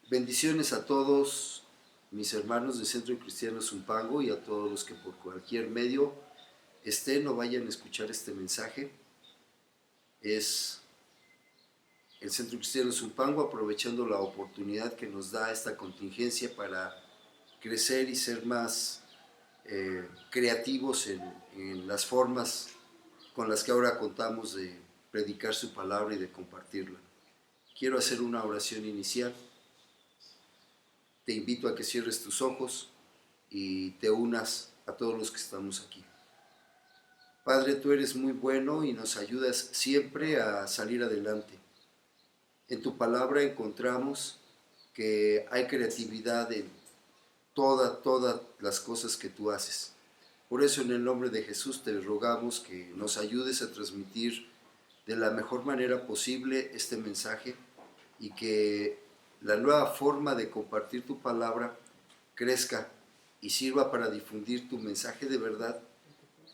Bendiciones a todos mis hermanos de Centro Cristiano Zumpango y a todos los que por cualquier medio estén o vayan a escuchar este mensaje. Es el Centro Cristiano Zumpango aprovechando la oportunidad que nos da esta contingencia para crecer y ser más creativos en las formas con las que ahora contamos de predicar su palabra y de compartirla. Quiero hacer una oración inicial. Te invito a que cierres tus ojos y te unas a todos los que estamos aquí. Padre, tú eres muy bueno y nos ayudas siempre a salir adelante. En tu palabra encontramos que hay creatividad en todas las cosas que tú haces. Por eso en el nombre de Jesús te rogamos que nos ayudes a transmitir de la mejor manera posible este mensaje y que la nueva forma de compartir tu palabra crezca y sirva para difundir tu mensaje de verdad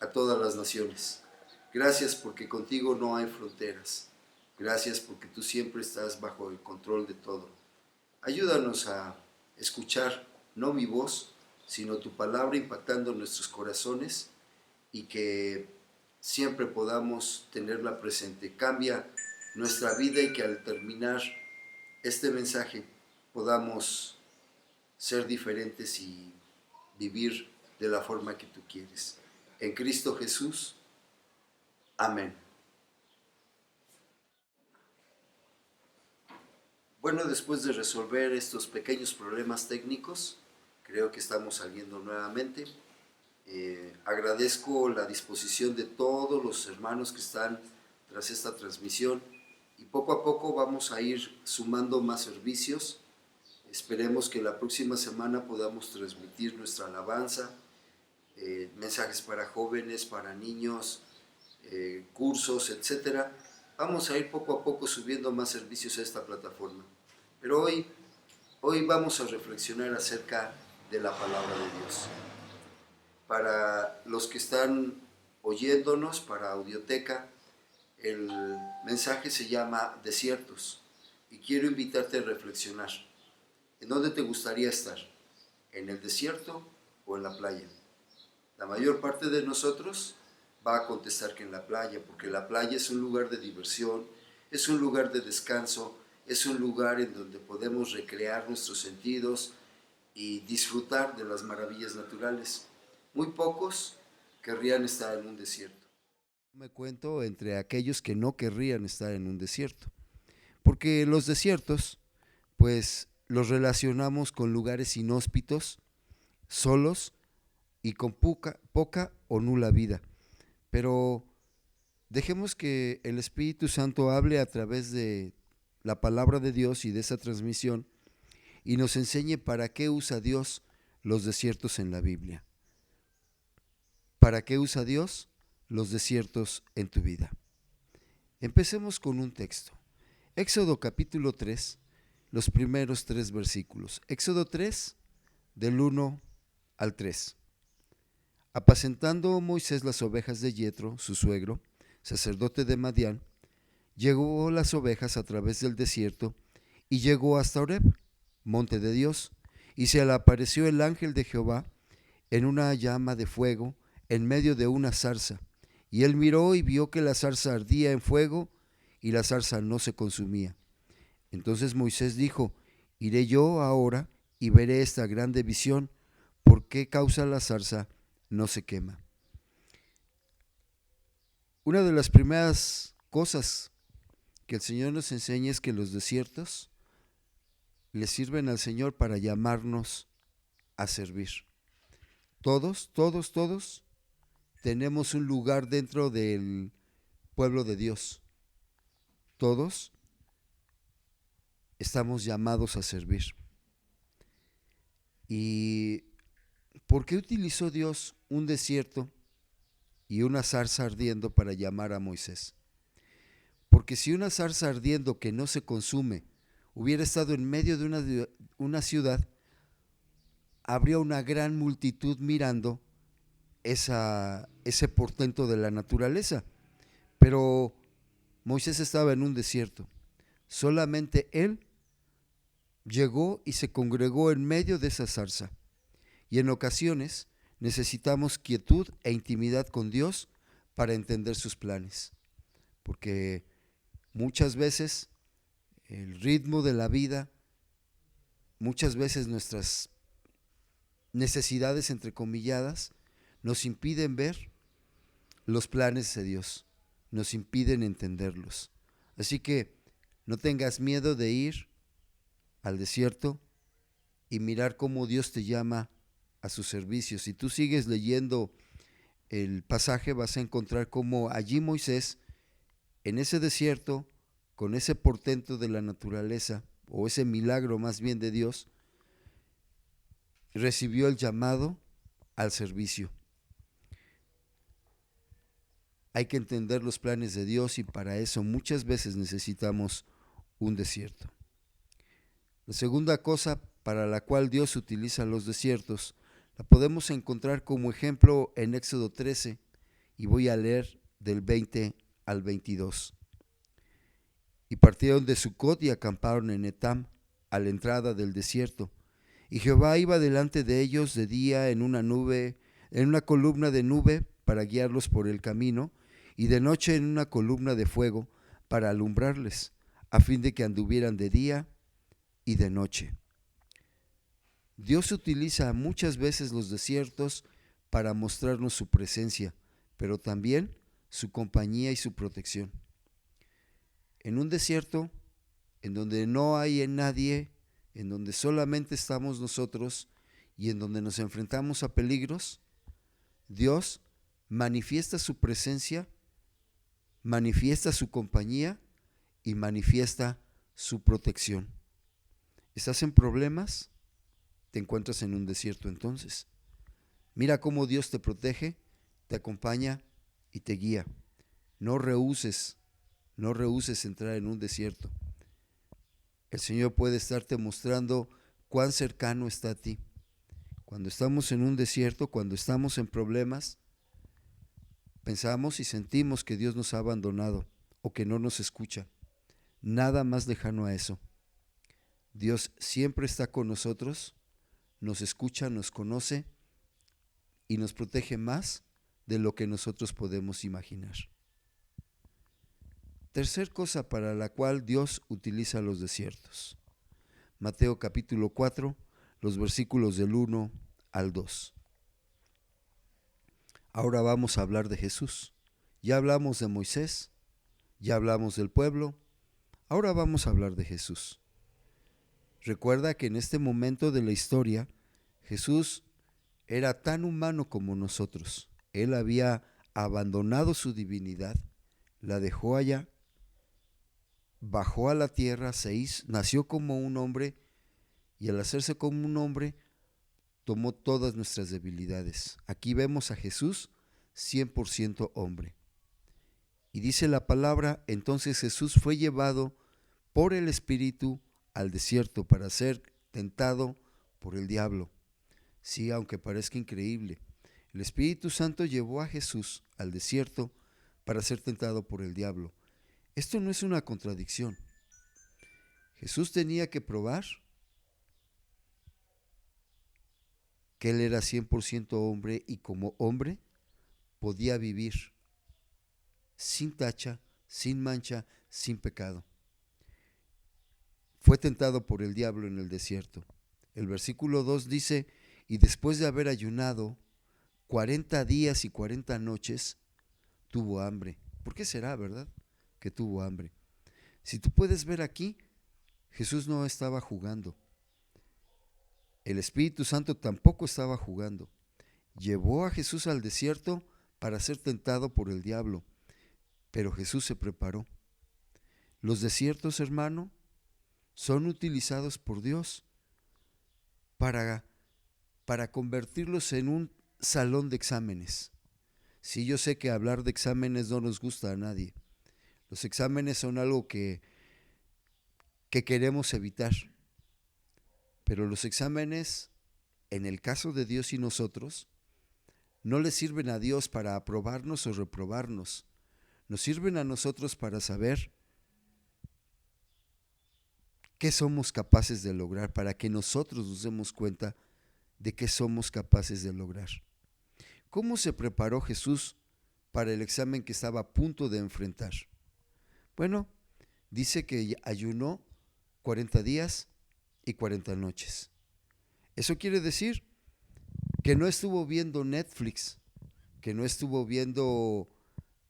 a todas las naciones. Gracias porque contigo no hay fronteras. Gracias porque tú siempre estás bajo el control de todo. Ayúdanos a escuchar no mi voz, sino tu palabra impactando nuestros corazones y que siempre podamos tenerla presente. Cambia nuestra vida y que al terminar este mensaje podamos ser diferentes y vivir de la forma que tú quieres. En Cristo Jesús. Amén. Bueno, después de resolver estos pequeños problemas técnicos, creo que estamos saliendo nuevamente. Agradezco la disposición de todos los hermanos que están tras esta transmisión y poco a poco vamos a ir sumando más servicios. Esperemos que la próxima semana podamos transmitir nuestra alabanza, mensajes para jóvenes, para niños, cursos, etc. Vamos a ir poco a poco subiendo más servicios a esta plataforma. Pero hoy vamos a reflexionar acerca de la palabra de Dios. Para los que están oyéndonos, para Audioteca, el mensaje se llama Desiertos y quiero invitarte a reflexionar. ¿En dónde te gustaría estar? ¿En el desierto o en la playa? La mayor parte de nosotros va a contestar que en la playa, porque la playa es un lugar de diversión, es un lugar de descanso, es un lugar en donde podemos recrear nuestros sentidos y disfrutar de las maravillas naturales. Muy pocos querrían estar en un desierto. Me cuento entre aquellos que no querrían estar en un desierto, porque los desiertos, pues los relacionamos con lugares inhóspitos, solos y con poca o nula vida. Pero dejemos que el Espíritu Santo hable a través de la palabra de Dios y de esa transmisión y nos enseñe para qué usa Dios los desiertos en la Biblia. ¿Para qué usa Dios los desiertos en tu vida? Empecemos con un texto. Éxodo capítulo 3, los primeros 3 versículos. Éxodo 3, del 1 al 3. Apacentando Moisés las ovejas de Yetro, su suegro, sacerdote de Madián, llevó las ovejas a través del desierto y llegó hasta Horeb, monte de Dios, y se le apareció el ángel de Jehová en una llama de fuego en medio de una zarza. Y él miró y vio que la zarza ardía en fuego y la zarza no se consumía. Entonces Moisés dijo: iré yo ahora y veré esta grande visión, ¿por qué causa la zarza no se quema? Una de las primeras cosas que el Señor nos enseña es que los desiertos le sirven al Señor para llamarnos a servir. Todos tenemos un lugar dentro del pueblo de Dios. Todos estamos llamados a servir. ¿Y por qué utilizó Dios un desierto y una zarza ardiendo para llamar a Moisés? Porque si una zarza ardiendo que no se consume hubiera estado en medio de una ciudad, habría una gran multitud mirando ese portento de la naturaleza. Pero Moisés estaba en un desierto. Solamente él llegó y se congregó en medio de esa zarza. Y en ocasiones necesitamos quietud e intimidad con Dios para entender sus planes, porque muchas veces el ritmo de la vida, muchas veces nuestras necesidades entrecomilladas nos impiden ver los planes de Dios, nos impiden entenderlos. Así que no tengas miedo de ir al desierto y mirar cómo Dios te llama a su servicio. Si tú sigues leyendo el pasaje, vas a encontrar cómo allí Moisés, en ese desierto, con ese portento de la naturaleza, o ese milagro más bien de Dios, recibió el llamado al servicio. Hay que entender los planes de Dios y para eso muchas veces necesitamos un desierto. La segunda cosa para la cual Dios utiliza los desiertos la podemos encontrar como ejemplo en Éxodo 13 y voy a leer del 20 al 22. Y partieron de Sucot y acamparon en Etam, a la entrada del desierto. Y Jehová iba delante de ellos de día en una columna de nube para guiarlos por el camino, y de noche en una columna de fuego para alumbrarles, a fin de que anduvieran de día y de noche. Dios utiliza muchas veces los desiertos para mostrarnos su presencia, pero también su compañía y su protección. En un desierto, en donde no hay nadie, en donde solamente estamos nosotros y en donde nos enfrentamos a peligros, Dios manifiesta su presencia, manifiesta su compañía y manifiesta su protección. ¿Estás en problemas? Te encuentras en un desierto entonces. Mira cómo Dios te protege, te acompaña y te guía. No rehúses entrar en un desierto. El Señor puede estarte mostrando cuán cercano está a ti. Cuando estamos en un desierto, cuando estamos en problemas, pensamos y sentimos que Dios nos ha abandonado o que no nos escucha. Nada más lejano a eso. Dios siempre está con nosotros, nos escucha, nos conoce y nos protege más de lo que nosotros podemos imaginar. Tercer cosa para la cual Dios utiliza los desiertos. Mateo capítulo 4, los versículos del 1 al 2. Ahora vamos a hablar de Jesús. Ya hablamos de Moisés, ya hablamos del pueblo, ahora vamos a hablar de Jesús. Recuerda que en este momento de la historia, Jesús era tan humano como nosotros. Él había abandonado su divinidad, la dejó allá, bajó a la tierra, nació como un hombre y al hacerse como un hombre tomó todas nuestras debilidades. Aquí vemos a Jesús 100% hombre. Y dice la palabra, entonces Jesús fue llevado por el Espíritu al desierto para ser tentado por el diablo. Sí, aunque parezca increíble, el Espíritu Santo llevó a Jesús al desierto para ser tentado por el diablo. Esto no es una contradicción. Jesús tenía que probar que Él era 100% hombre y como hombre podía vivir sin tacha, sin mancha, sin pecado. Fue tentado por el diablo en el desierto. El versículo 2 dice, y después de haber ayunado 40 días y 40 noches, tuvo hambre. ¿Por qué será, verdad? Que tuvo hambre. Si tú puedes ver aquí, Jesús no estaba jugando. El Espíritu Santo tampoco estaba jugando. Llevó a Jesús al desierto para ser tentado por el diablo, pero Jesús se preparó. Los desiertos, hermano, son utilizados por Dios para convertirlos en un salón de exámenes. Sí, yo sé que hablar de exámenes no nos gusta a nadie. Los exámenes son algo que queremos evitar. Pero los exámenes, en el caso de Dios y nosotros, no le sirven a Dios para aprobarnos o reprobarnos. Nos sirven a nosotros para saber qué somos capaces de lograr, para que nosotros nos demos cuenta de qué somos capaces de lograr. ¿Cómo se preparó Jesús para el examen que estaba a punto de enfrentar? Bueno, dice que ayunó 40 días y 40 noches. Eso quiere decir que no estuvo viendo Netflix, que no estuvo viendo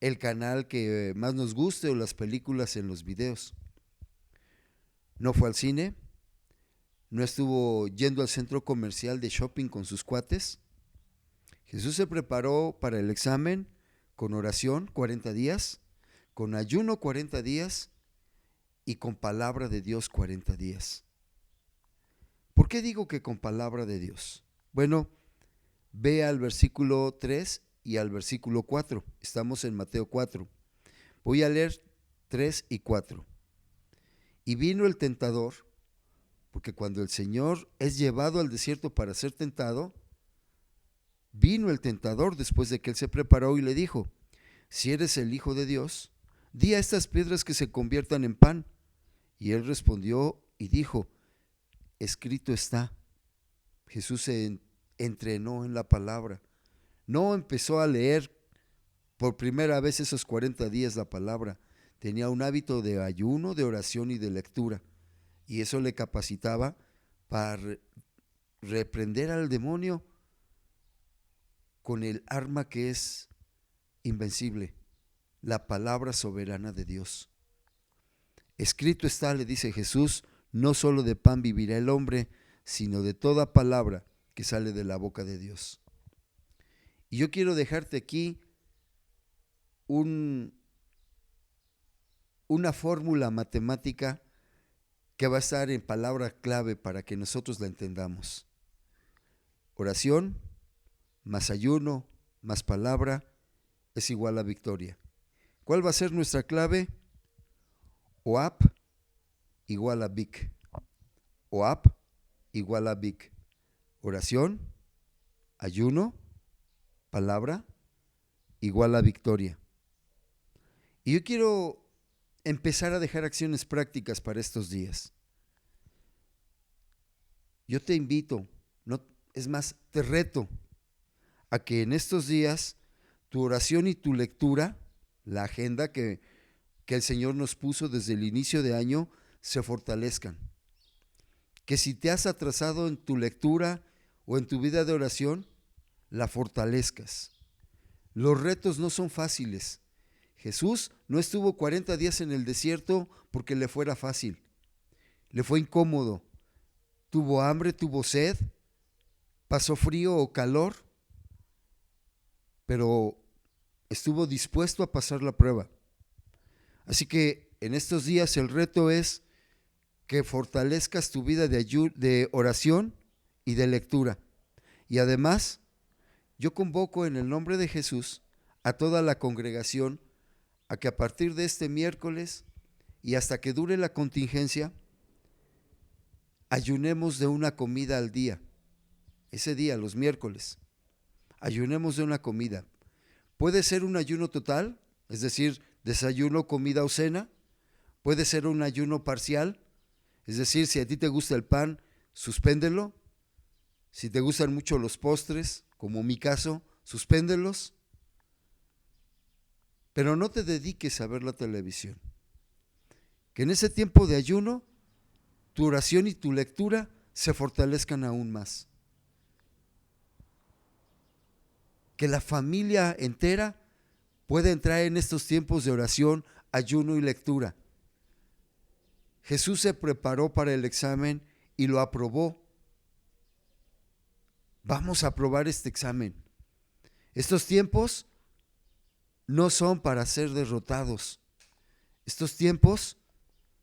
el canal que más nos guste o las películas en los videos. No fue al cine, no estuvo yendo al centro comercial de shopping con sus cuates. Jesús se preparó para el examen con oración 40 días, con ayuno 40 días y con palabra de Dios 40 días. ¿Por qué digo que con palabra de Dios? Bueno, ve al versículo 3 y al versículo 4. Estamos en Mateo 4. Voy a leer 3 y 4. Y vino el tentador, porque cuando el Señor es llevado al desierto para ser tentado, vino el tentador después de que él se preparó y le dijo: si eres el Hijo de Dios, di a estas piedras que se conviertan en pan. Y él respondió y dijo: escrito está. Jesús se entrenó en la palabra. No empezó a leer por primera vez esos 40 días la palabra. Tenía un hábito de ayuno, de oración y de lectura. Y eso le capacitaba para reprender al demonio con el arma que es invencible, la palabra soberana de Dios. Escrito está, le dice Jesús, no solo de pan vivirá el hombre, sino de toda palabra que sale de la boca de Dios. Y yo quiero dejarte aquí una fórmula matemática que va a estar en palabra clave para que nosotros la entendamos. Oración más ayuno más palabra es igual a victoria. ¿Cuál va a ser nuestra clave? OAP igual a Vic. OAP igual a Vic. Oración, ayuno, palabra igual a victoria. Y yo quiero empezar a dejar acciones prácticas para estos días. Yo te invito, es más, te reto a que en estos días tu oración y tu lectura, la agenda que el Señor nos puso desde el inicio de año, se fortalezcan. Que si te has atrasado en tu lectura o en tu vida de oración, la fortalezcas. Los retos no son fáciles. Jesús no estuvo 40 días en el desierto porque le fuera fácil. Le fue incómodo. Tuvo hambre, tuvo sed, pasó frío o calor, pero estuvo dispuesto a pasar la prueba. Así que en estos días el reto es que fortalezcas tu vida de oración y de lectura. Y además, yo convoco en el nombre de Jesús a toda la congregación a que a partir de este miércoles y hasta que dure la contingencia, ayunemos de una comida al día. Ese día, los miércoles, ayunemos de una comida. Puede ser un ayuno total, es decir, desayuno, comida o cena. Puede ser un ayuno parcial, es decir, si a ti te gusta el pan, suspéndelo. Si te gustan mucho los postres, como mi caso, suspéndelos. Pero no te dediques a ver la televisión. Que en ese tiempo de ayuno, tu oración y tu lectura se fortalezcan aún más. Que la familia entera pueda entrar en estos tiempos de oración, ayuno y lectura. Jesús se preparó para el examen y lo aprobó. Vamos a aprobar este examen. Estos tiempos no son para ser derrotados. Estos tiempos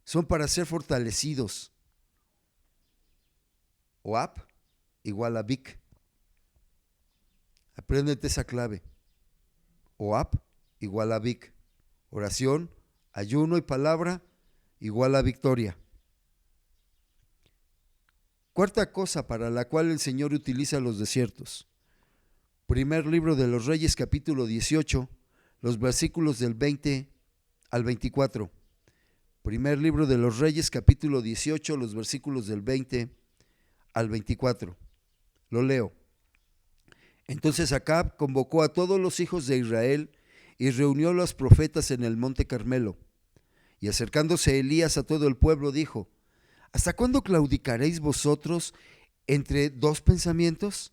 son para ser fortalecidos. OAP igual a Vic. Apréndete esa clave. OAP igual a Vic. Oración, ayuno y palabra igual a victoria. Cuarta cosa para la cual el Señor utiliza los desiertos. Primer libro de los Reyes, capítulo 18, los versículos del 20 al 24. Primer libro de los Reyes, capítulo 18, los versículos del 20 al 24. Lo leo. Entonces Acab convocó a todos los hijos de Israel y reunió a los profetas en el monte Carmelo. Y acercándose Elías a todo el pueblo dijo: ¿Hasta cuándo claudicaréis vosotros entre dos pensamientos?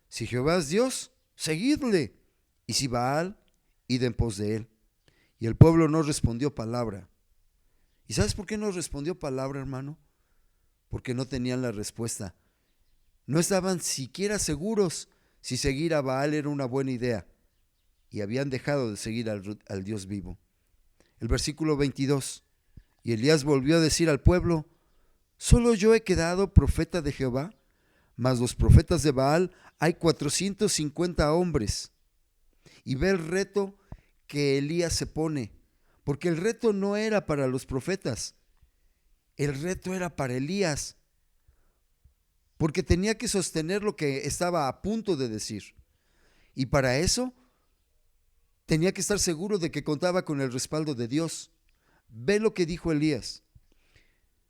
Si Jehová es Dios, seguidle, y si Baal, id en pos de él. Y el pueblo no respondió palabra. ¿Y sabes por qué no respondió palabra, hermano? Porque no tenían la respuesta. No estaban siquiera seguros si seguir a Baal era una buena idea, y habían dejado de seguir al Dios vivo. El versículo 22. Y Elías volvió a decir al pueblo: ¿Solo yo he quedado profeta de Jehová? Mas los profetas de Baal hay 450 hombres. Y ve el reto que Elías se pone, porque el reto no era para los profetas, el reto era para Elías, porque tenía que sostener lo que estaba a punto de decir. Y para eso tenía que estar seguro de que contaba con el respaldo de Dios. Ve lo que dijo Elías: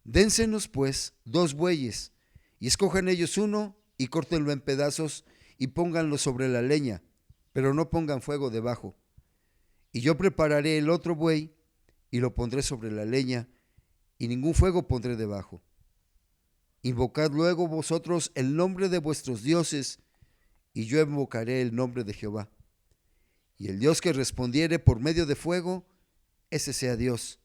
dénsenos pues 2 bueyes, y escojan ellos uno, y córtenlo en pedazos, y pónganlo sobre la leña, pero no pongan fuego debajo. Y yo prepararé el otro buey, y lo pondré sobre la leña, y ningún fuego pondré debajo. Invocad luego vosotros el nombre de vuestros dioses, y yo invocaré el nombre de Jehová. Y el Dios que respondiere por medio de fuego, ese sea Dios.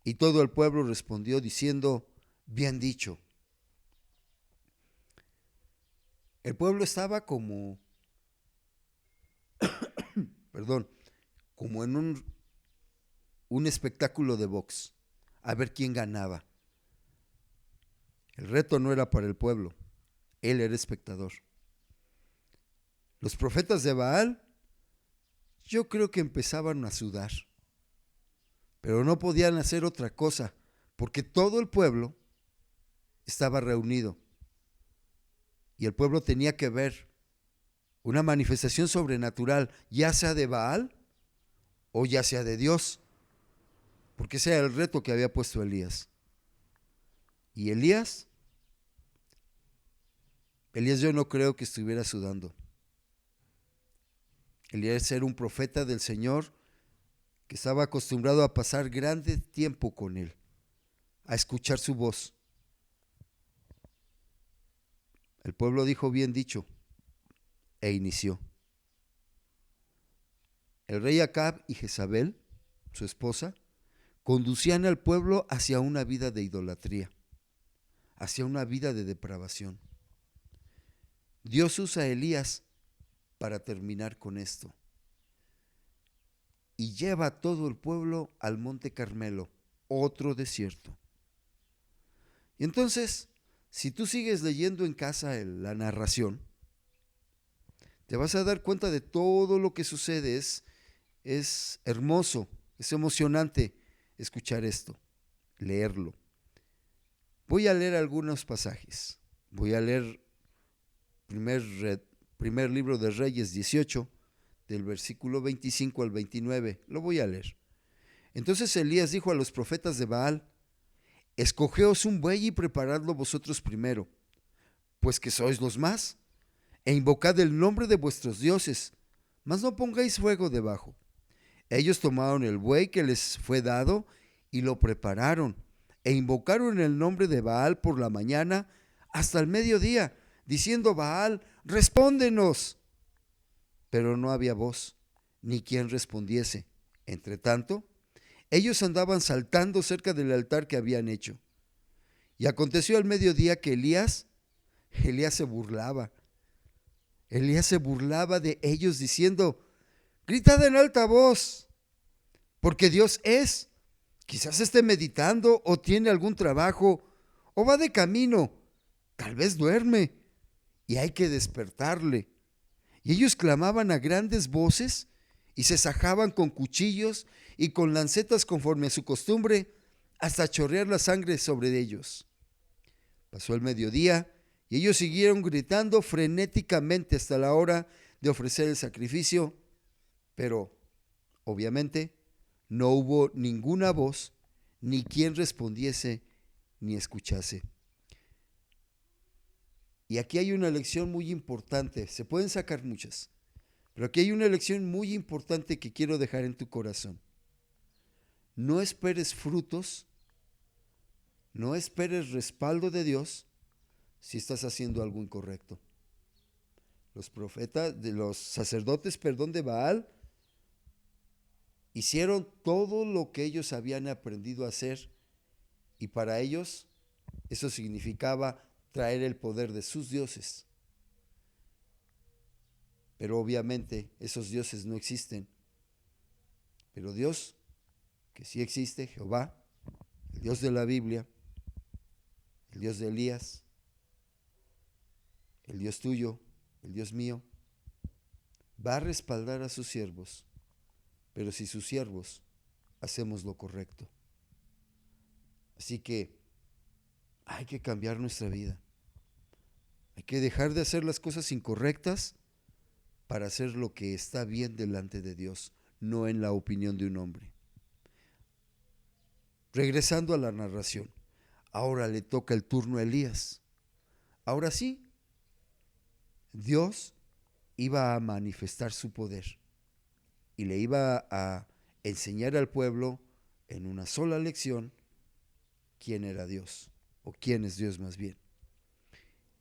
Y todo el pueblo respondió diciendo: bien dicho. El pueblo estaba como en un espectáculo de box, a ver quién ganaba. El reto no era para el pueblo, él era espectador. Los profetas de Baal, yo creo que empezaban a sudar, pero no podían hacer otra cosa, porque todo el pueblo estaba reunido. Y el pueblo tenía que ver una manifestación sobrenatural, ya sea de Baal o ya sea de Dios, porque ese era el reto que había puesto Elías. Y Elías yo no creo que estuviera sudando. Elías era un profeta del Señor que estaba acostumbrado a pasar grande tiempo con él, a escuchar su voz. El pueblo dijo: bien dicho, e inició. El rey Acab y Jezabel, su esposa, conducían al pueblo hacia una vida de idolatría, hacia una vida de depravación. Dios usa a Elías para terminar con esto y lleva a todo el pueblo al monte Carmelo, otro desierto. Y entonces, si tú sigues leyendo en casa la narración, te vas a dar cuenta de todo lo que sucede. Es hermoso, es emocionante escuchar esto, leerlo. Voy a leer algunos pasajes. Voy a leer primer libro de Reyes 18, del versículo 25 al 29. Lo voy a leer. Entonces Elías dijo a los profetas de Baal: escogeos un buey y preparadlo vosotros primero, pues que sois los más, e invocad el nombre de vuestros dioses, mas no pongáis fuego debajo. Ellos tomaron el buey que les fue dado y lo prepararon, e invocaron el nombre de Baal por la mañana hasta el mediodía, diciendo: Baal, respóndenos. Pero no había voz, ni quien respondiese. Entre tanto, ellos andaban saltando cerca del altar que habían hecho. Y aconteció al mediodía que Elías se burlaba. Elías se burlaba de ellos diciendo: gritad en alta voz, porque Dios es. Quizás esté meditando o tiene algún trabajo o va de camino. Tal vez duerme y hay que despertarle. Y ellos clamaban a grandes voces y se sajaban con cuchillos y con lancetas conforme a su costumbre, hasta chorrear la sangre sobre ellos. Pasó el mediodía y ellos siguieron gritando frenéticamente hasta la hora de ofrecer el sacrificio, pero obviamente no hubo ninguna voz ni quien respondiese ni escuchase. Y aquí hay una lección muy importante, se pueden sacar muchas, pero aquí hay una lección muy importante que quiero dejar en tu corazón. No esperes frutos, no esperes respaldo de Dios si estás haciendo algo incorrecto. Los sacerdotes de Baal hicieron todo lo que ellos habían aprendido a hacer, y para ellos eso significaba traer el poder de sus dioses. Pero obviamente esos dioses no existen. Pero Dios, que sí existe, Jehová, el Dios de la Biblia, el Dios de Elías, el Dios tuyo, el Dios mío, va a respaldar a sus siervos, pero si sus siervos hacemos lo correcto. Así que hay que cambiar nuestra vida. Hay que dejar de hacer las cosas incorrectas para hacer lo que está bien delante de Dios, no en la opinión de un hombre. Regresando a la narración, ahora le toca el turno a Elías. Ahora sí, Dios iba a manifestar su poder y le iba a enseñar al pueblo en una sola lección quién era Dios, o quién es Dios más bien.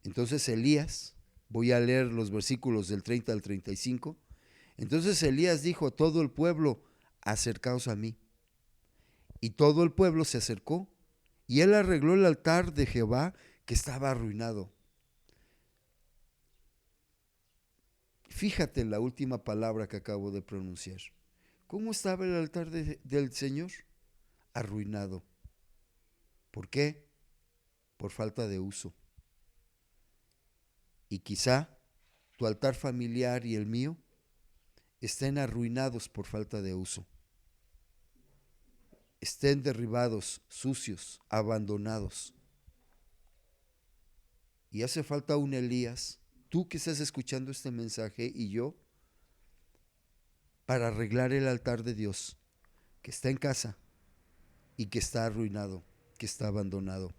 Entonces Elías, voy a leer los versículos del 30 al 35. Entonces Elías dijo a todo el pueblo: acercaos a mí. Y todo el pueblo se acercó, y él arregló el altar de Jehová que estaba arruinado. Fíjate en la última palabra que acabo de pronunciar. ¿Cómo estaba el altar del Señor? Arruinado. ¿Por qué? Por falta de uso. Y quizá tu altar familiar y el mío estén arruinados por falta de uso. Estén derribados, sucios, abandonados. Y hace falta un Elías, tú que estás escuchando este mensaje y yo, para arreglar el altar de Dios que está en casa y que está arruinado, que está abandonado.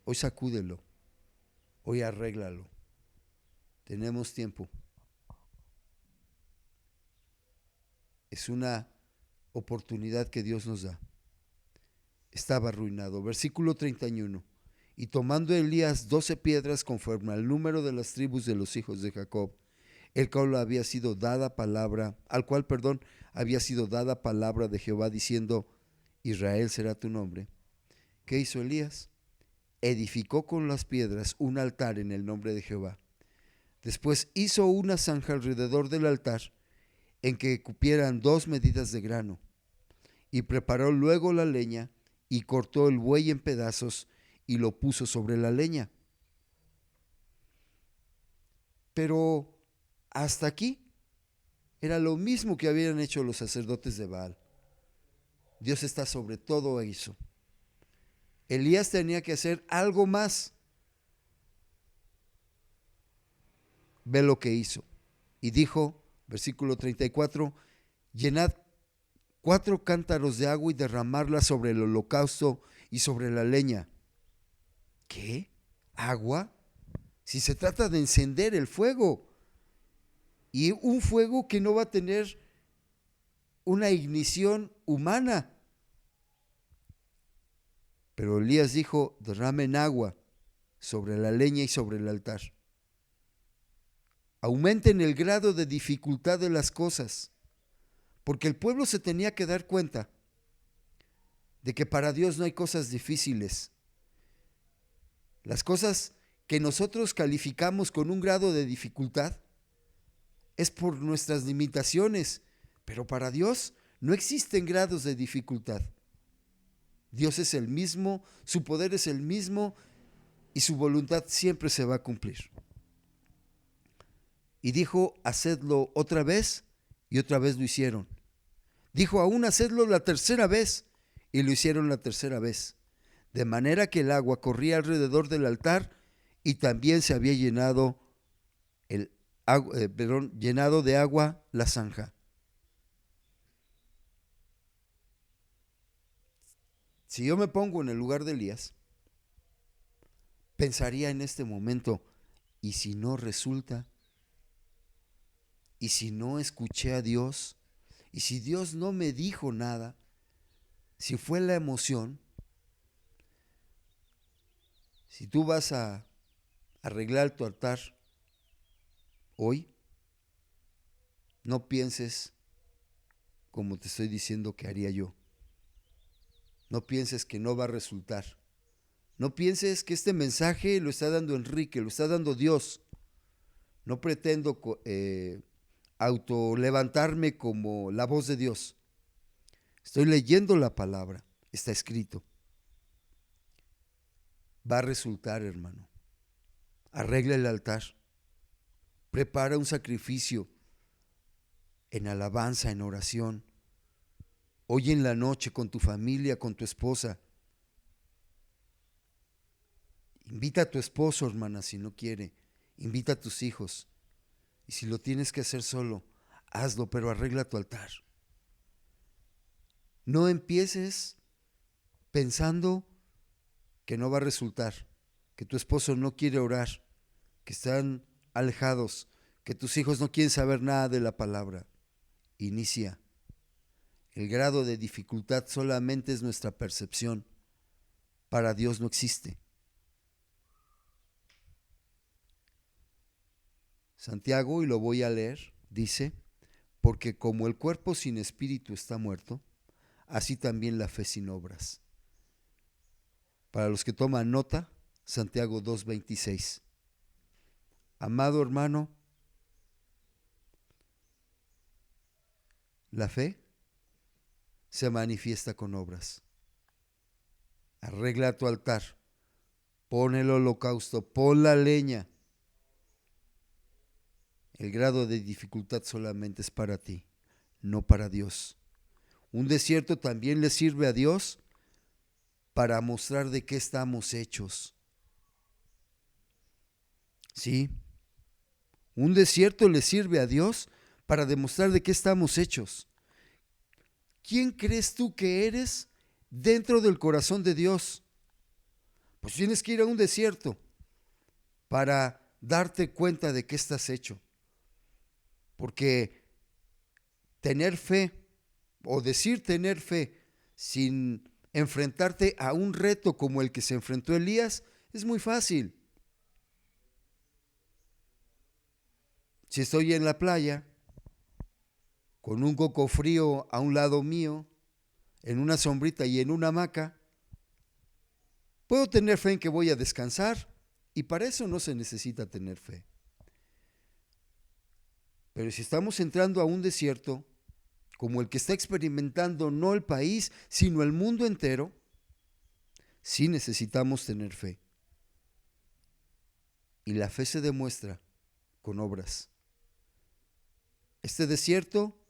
Hoy sacúdelo, hoy arréglalo. Tenemos tiempo. Es una oportunidad que Dios nos da. Estaba arruinado. Versículo 31. Y tomando Elías 12 piedras conforme al número de las tribus de los hijos de Jacob, al cual había sido dada palabra de Jehová diciendo: Israel será tu nombre. ¿Qué hizo Elías? Edificó con las piedras un altar en el nombre de Jehová. Después hizo una zanja alrededor del altar en que cupieran 2 medidas de grano, y preparó luego la leña y cortó el buey en pedazos y lo puso sobre la leña. Pero hasta aquí era lo mismo que habían hecho los sacerdotes de Baal. Dios está sobre todo eso. Elías tenía que hacer algo más. Ve lo que hizo. Y dijo, versículo 34, llenad 4 cántaros de agua y derramarla sobre el holocausto y sobre la leña. ¿Qué? ¿Agua? Si se trata de encender el fuego. Y un fuego que no va a tener una ignición humana. Pero Elías dijo, derramen agua sobre la leña y sobre el altar. Aumenten el grado de dificultad de las cosas, porque el pueblo se tenía que dar cuenta de que para Dios no hay cosas difíciles. Las cosas que nosotros calificamos con un grado de dificultad es por nuestras limitaciones, pero para Dios no existen grados de dificultad. Dios es el mismo, su poder es el mismo y su voluntad siempre se va a cumplir. Y dijo, hacedlo otra vez, y otra vez lo hicieron. Dijo, aún hacedlo la tercera vez, y lo hicieron la tercera vez. De manera que el agua corría alrededor del altar, y también se había llenado llenado de agua la zanja. Si yo me pongo en el lugar de Elías, pensaría en este momento, ¿y si no resulta? ¿Y si no escuché a Dios? ¿Y si Dios no me dijo nada? Si fue la emoción, si tú vas a arreglar tu altar hoy, no pienses como te estoy diciendo que haría yo. No pienses que no va a resultar. No pienses que este mensaje lo está dando Enrique, lo está dando Dios. No pretendo autolevantarme como la voz de Dios. Estoy leyendo la palabra, está escrito. Va a resultar, hermano. Arregla el altar. Prepara un sacrificio en alabanza, en oración. Hoy en la noche con tu familia, con tu esposa. Invita a tu esposo, hermana, si no quiere. Invita a tus hijos. Y si lo tienes que hacer solo, hazlo, pero arregla tu altar. No empieces pensando que no va a resultar, que tu esposo no quiere orar, que están alejados, que tus hijos no quieren saber nada de la palabra. Inicia. El grado de dificultad solamente es nuestra percepción. Para Dios no existe. Santiago, y lo voy a leer, dice, porque como el cuerpo sin espíritu está muerto, así también la fe sin obras. Para los que toman nota, Santiago 2:26. Amado hermano, la fe se manifiesta con obras. Arregla tu altar, pon el holocausto, pon la leña. El grado de dificultad solamente es para ti, no para Dios. Un desierto también le sirve a Dios para mostrar de qué estamos hechos. Sí, un desierto le sirve a Dios para demostrar de qué estamos hechos. ¿Quién crees tú que eres dentro del corazón de Dios? Pues tienes que ir a un desierto para darte cuenta de qué estás hecho. Porque tener fe, o decir tener fe, sin enfrentarte a un reto como el que se enfrentó Elías, es muy fácil. Si estoy en la playa, con un coco frío a un lado mío, en una sombrita y en una hamaca, puedo tener fe en que voy a descansar, y para eso no se necesita tener fe. Pero si estamos entrando a un desierto, como el que está experimentando no el país, sino el mundo entero, sí necesitamos tener fe. Y la fe se demuestra con obras. Este desierto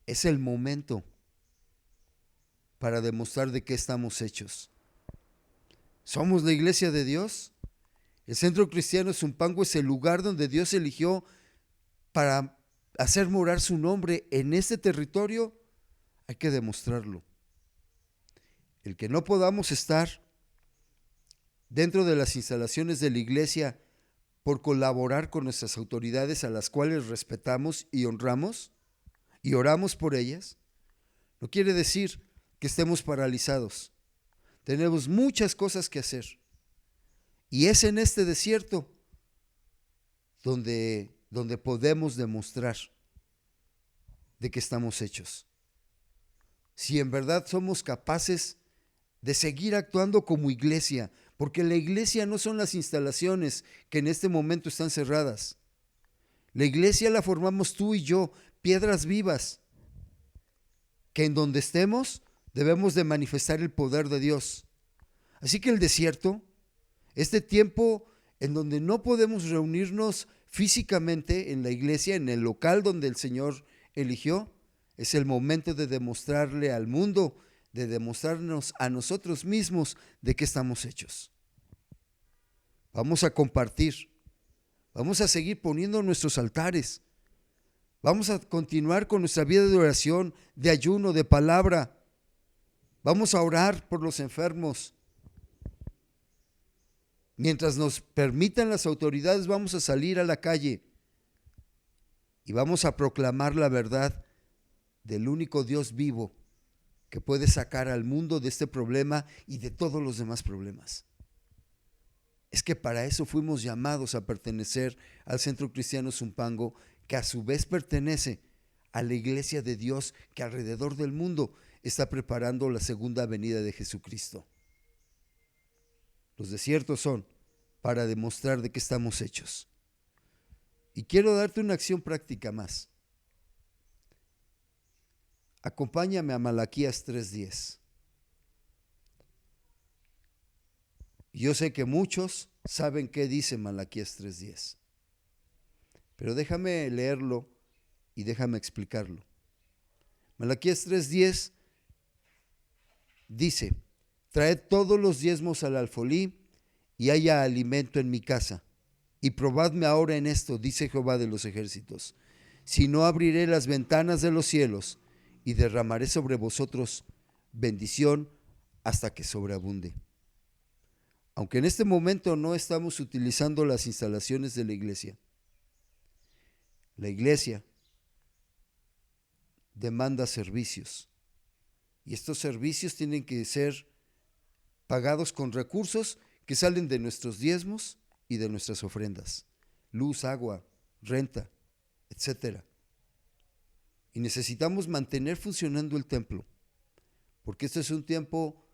es el momento para demostrar de qué estamos hechos. ¿Somos la iglesia de Dios? El Centro Cristiano Zumpango es el lugar donde Dios eligió para hacer morar su nombre en este territorio. Hay que demostrarlo. El que no podamos estar dentro de las instalaciones de la iglesia por colaborar con nuestras autoridades a las cuales respetamos y honramos y oramos por ellas, no quiere decir que estemos paralizados. Tenemos muchas cosas que hacer. Y es en este desierto donde podemos demostrar de qué estamos hechos. Si en verdad somos capaces de seguir actuando como iglesia, porque la iglesia no son las instalaciones que en este momento están cerradas. La iglesia la formamos tú y yo, piedras vivas, que en donde estemos debemos de manifestar el poder de Dios. Así que el desierto, este tiempo en donde no podemos reunirnos físicamente en la iglesia, en el local donde el Señor eligió, es el momento de demostrarle al mundo, de demostrarnos a nosotros mismos de qué estamos hechos. Vamos a compartir, vamos a seguir poniendo nuestros altares, vamos a continuar con nuestra vida de oración, de ayuno, de palabra. Vamos a orar por los enfermos. Mientras nos permitan las autoridades, vamos a salir a la calle y vamos a proclamar la verdad del único Dios vivo que puede sacar al mundo de este problema y de todos los demás problemas. Es que para eso fuimos llamados a pertenecer al Centro Cristiano Zumpango, que a su vez pertenece a la Iglesia de Dios que alrededor del mundo está preparando la segunda venida de Jesucristo. Los desiertos son para demostrar de qué estamos hechos. Y quiero darte una acción práctica más. Acompáñame a Malaquías 3:10. Yo sé que muchos saben qué dice Malaquías 3:10, pero déjame leerlo y déjame explicarlo. Malaquías 3:10 dice: traed todos los diezmos al alfolí y haya alimento en mi casa. Y probadme ahora en esto, dice Jehová de los ejércitos, si no abriré las ventanas de los cielos y derramaré sobre vosotros bendición hasta que sobreabunde. Aunque en este momento no estamos utilizando las instalaciones de la iglesia demanda servicios. Y estos servicios tienen que ser pagados con recursos que salen de nuestros diezmos y de nuestras ofrendas. Luz, agua, renta, etcétera. Y necesitamos mantener funcionando el templo, porque este es un tiempo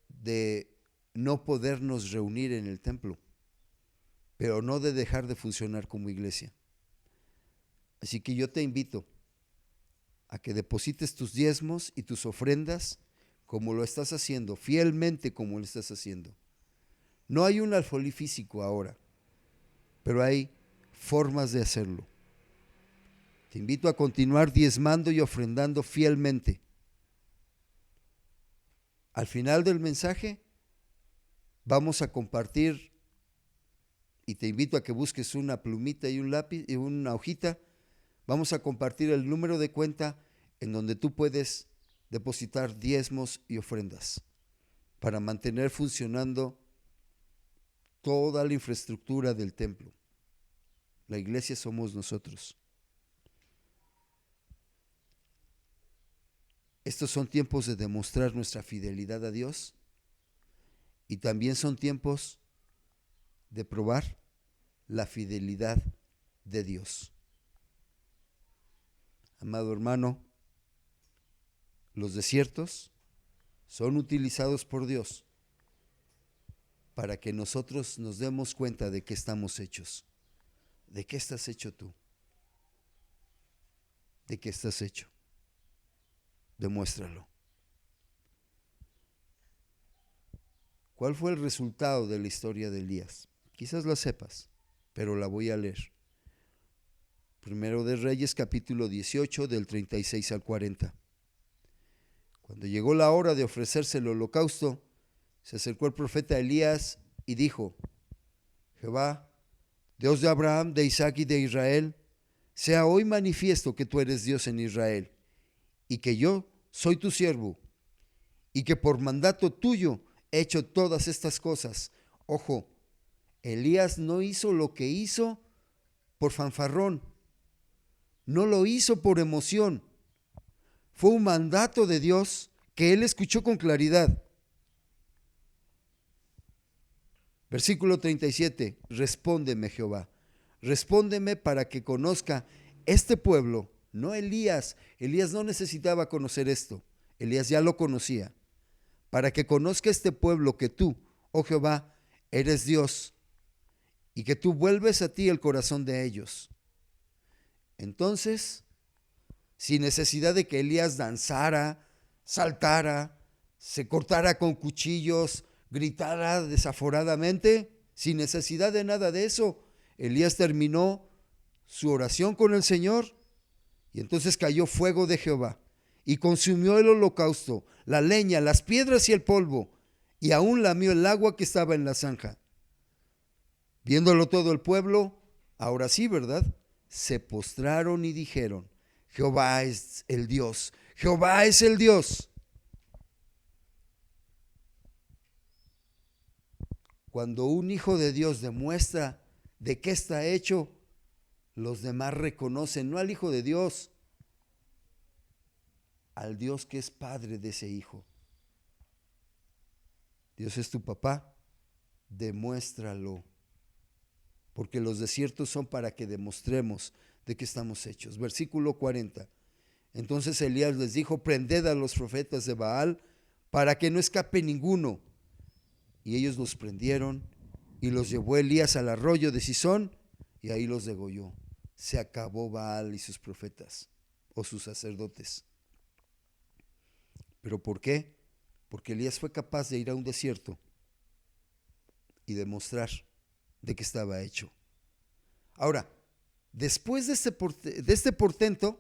de no podernos reunir en el templo, pero no de dejar de funcionar como iglesia. Así que yo te invito a que deposites tus diezmos y tus ofrendas como lo estás haciendo, fielmente como lo estás haciendo. No hay un alfolí físico ahora, pero hay formas de hacerlo. Te invito a continuar diezmando y ofrendando fielmente. Al final del mensaje vamos a compartir, y te invito a que busques una plumita y un lápiz y una hojita. Vamos a compartir el número de cuenta en donde tú puedes depositar diezmos y ofrendas para mantener funcionando toda la infraestructura del templo. La iglesia somos nosotros. Estos son tiempos de demostrar nuestra fidelidad a Dios y también son tiempos de probar la fidelidad de Dios. Amado hermano, los desiertos son utilizados por Dios para que nosotros nos demos cuenta de qué estamos hechos. ¿De qué estás hecho tú? ¿De qué estás hecho? Demuéstralo. ¿Cuál fue el resultado de la historia de Elías? Quizás la sepas, pero la voy a leer. Primero de Reyes, capítulo 18, del 36 al 40. Cuando llegó la hora de ofrecerse el holocausto, se acercó el profeta Elías y dijo: Jehová, Dios de Abraham, de Isaac y de Israel, sea hoy manifiesto que tú eres Dios en Israel, y que yo soy tu siervo, y que por mandato tuyo he hecho todas estas cosas. Ojo, Elías no hizo lo que hizo por fanfarrón, no lo hizo por emoción. Fue un mandato de Dios que él escuchó con claridad. Versículo 37, respóndeme Jehová, respóndeme para que conozca este pueblo, no Elías. Elías no necesitaba conocer esto, Elías ya lo conocía. Para que conozca este pueblo que tú, oh Jehová, eres Dios y que tú vuelves a ti el corazón de ellos. Entonces, sin necesidad de que Elías danzara, saltara, se cortara con cuchillos, gritara desaforadamente, sin necesidad de nada de eso, Elías terminó su oración con el Señor y entonces cayó fuego de Jehová y consumió el holocausto, la leña, las piedras y el polvo, y aún lamió el agua que estaba en la zanja. Viéndolo todo el pueblo, ahora sí, ¿verdad?, se postraron y dijeron: Jehová es el Dios, Jehová es el Dios. Cuando un hijo de Dios demuestra de qué está hecho, los demás reconocen, no al Hijo de Dios, al Dios que es padre de ese hijo. Dios es tu papá, demuéstralo, porque los desiertos son para que demostremos de qué estamos hechos. Versículo 40. Entonces Elías les dijo: prended a los profetas de Baal para que no escape ninguno. Y ellos los prendieron y los llevó Elías al arroyo de Cisón y ahí los degolló. Se acabó Baal y sus profetas o sus sacerdotes. ¿Pero por qué? Porque Elías fue capaz de ir a un desierto y demostrar de qué estaba hecho. Ahora, después de este portento,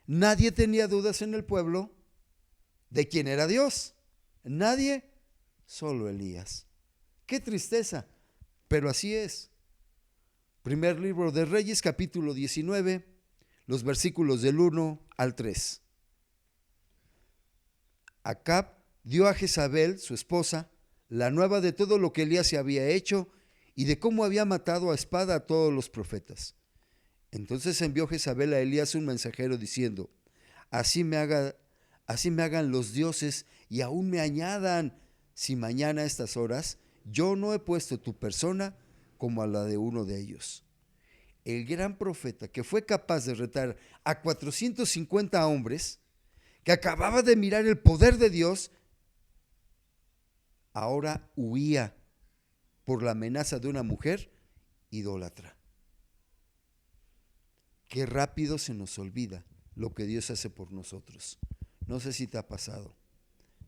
nadie tenía dudas en el pueblo de quién era Dios. Nadie, solo Elías. Qué tristeza, pero así es. Primer libro de Reyes, capítulo 19, los versículos del 1 al 3. Acab dio a Jezabel, su esposa, la nueva de todo lo que Elías se había hecho y de cómo había matado a espada a todos los profetas. Entonces envió Jezabel a Elías un mensajero diciendo: así me hagan los dioses y aún me añadan, si mañana a estas horas yo no he puesto tu persona como a la de uno de ellos. El gran profeta, que fue capaz de retar a 450 hombres, que acababa de mirar el poder de Dios, ahora huía por la amenaza de una mujer idólatra. Qué rápido se nos olvida lo que Dios hace por nosotros. No sé si te ha pasado,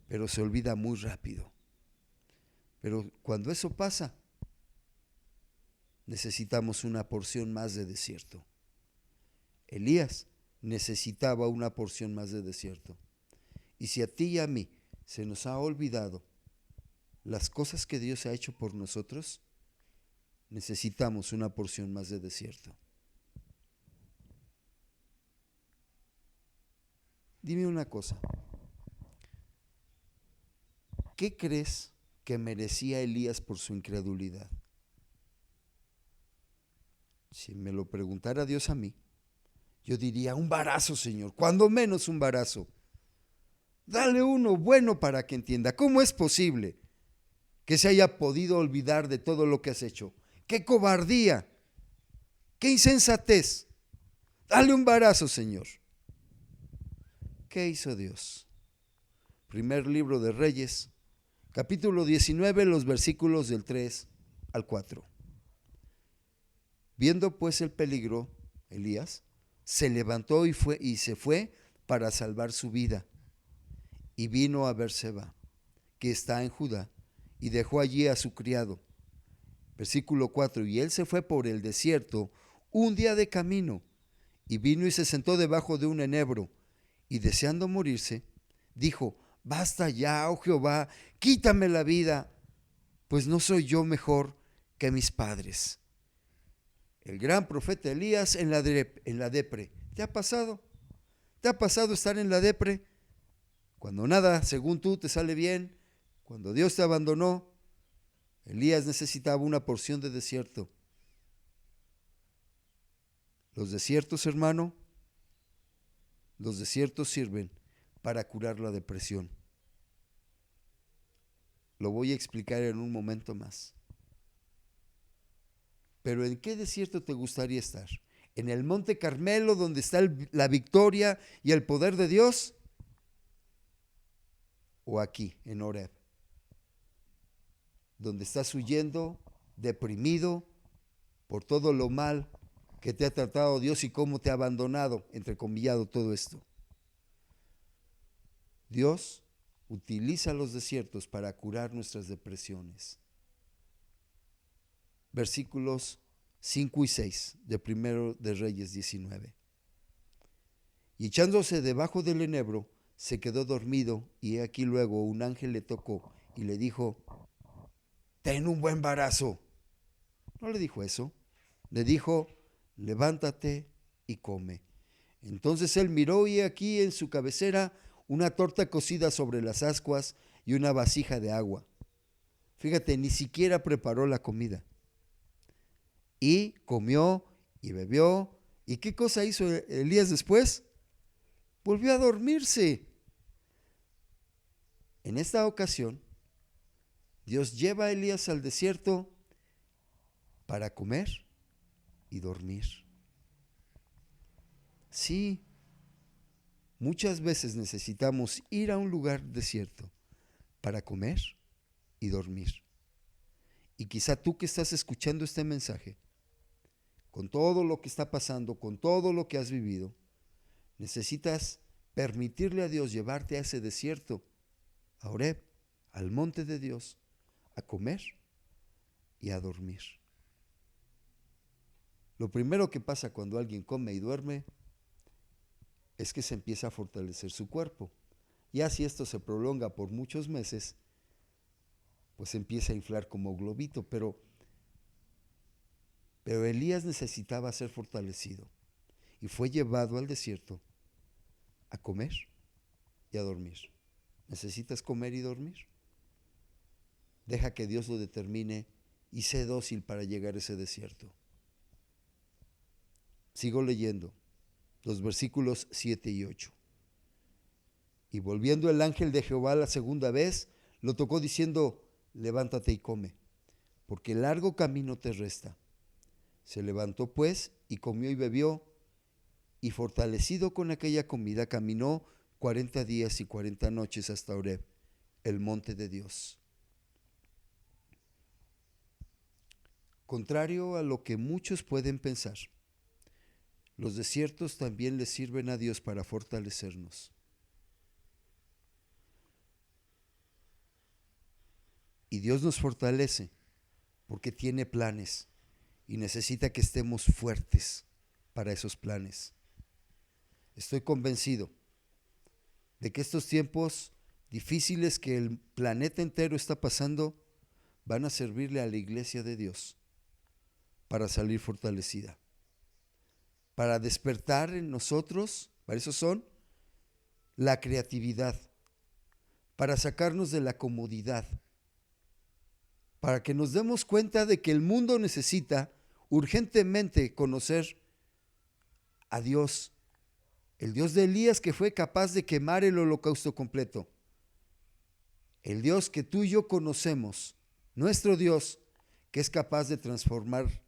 pero se olvida muy rápido. Pero cuando eso pasa, necesitamos una porción más de desierto. Elías necesitaba una porción más de desierto. Y si a ti y a mí se nos ha olvidado las cosas que Dios ha hecho por nosotros, necesitamos una porción más de desierto. Dime una cosa, ¿qué crees que merecía Elías por su incredulidad? Si me lo preguntara Dios a mí, yo diría: un varazo, Señor, cuando menos un varazo. Dale uno bueno para que entienda. ¿Cómo es posible que se haya podido olvidar de todo lo que has hecho? ¡Qué cobardía! ¡Qué insensatez! Dale un varazo, Señor. ¿Qué hizo Dios? Primer libro de Reyes, capítulo 19, los versículos del 3 al 4. Viendo pues el peligro, Elías se levantó y se fue para salvar su vida. Y vino a Beerseba, que está en Judá, y dejó allí a su criado. Versículo 4. Y él se fue por el desierto un día de camino, y vino y se sentó debajo de un enebro, y deseando morirse, dijo: basta ya, oh Jehová, quítame la vida, pues no soy yo mejor que mis padres. El gran profeta Elías en la depre. ¿Te ha pasado? ¿Te ha pasado estar en la depre? Cuando nada, según tú, te sale bien, cuando Dios te abandonó. Elías necesitaba una porción de desierto. Los desiertos, hermano, los desiertos sirven para curar la depresión. Lo voy a explicar en un momento más. Pero ¿en qué desierto te gustaría estar? ¿En el Monte Carmelo, donde está la victoria y el poder de Dios? ¿O aquí, en Horeb, donde estás huyendo, deprimido por todo lo mal que te ha tratado Dios y cómo te ha abandonado, entrecomillado todo esto? Dios utiliza los desiertos para curar nuestras depresiones. Versículos 5 y 6 de Primero de Reyes 19. Y echándose debajo del enebro, se quedó dormido, y he aquí luego un ángel le tocó y le dijo: ten un buen varazo. No le dijo eso, le dijo: levántate y come. Entonces él miró, y aquí en su cabecera una torta cocida sobre las ascuas y una vasija de agua. Fíjate, ni siquiera preparó la comida. Y comió y bebió. ¿Y qué cosa hizo Elías después? Volvió a dormirse. En esta ocasión, Dios lleva a Elías al desierto para comer y dormir. Sí, muchas veces necesitamos ir a un lugar desierto para comer y dormir. Y quizá tú que estás escuchando este mensaje, con todo lo que está pasando, con todo lo que has vivido, necesitas permitirle a Dios llevarte a ese desierto, a Horeb, al monte de Dios, a comer y a dormir. Lo primero que pasa cuando alguien come y duerme es que se empieza a fortalecer su cuerpo. Ya si esto se prolonga por muchos meses, pues empieza a inflar como globito, pero Elías necesitaba ser fortalecido y fue llevado al desierto a comer y a dormir. ¿Necesitas comer y dormir? Deja que Dios lo determine y sé dócil para llegar a ese desierto. Sigo leyendo los versículos 7 y 8. Y volviendo el ángel de Jehová la segunda vez, lo tocó diciendo: levántate y come, porque largo camino te resta. Se levantó pues y comió y bebió, y fortalecido con aquella comida caminó 40 días y 40 noches hasta Horeb, el monte de Dios. Contrario a lo que muchos pueden pensar, los desiertos también le sirven a Dios para fortalecernos. Y Dios nos fortalece porque tiene planes y necesita que estemos fuertes para esos planes. Estoy convencido de que estos tiempos difíciles que el planeta entero está pasando van a servirle a la iglesia de Dios para salir fortalecida, para despertar en nosotros, para eso son, la creatividad, para sacarnos de la comodidad, para que nos demos cuenta de que el mundo necesita urgentemente conocer a Dios, el Dios de Elías que fue capaz de quemar el holocausto completo, el Dios que tú y yo conocemos, nuestro Dios que es capaz de transformar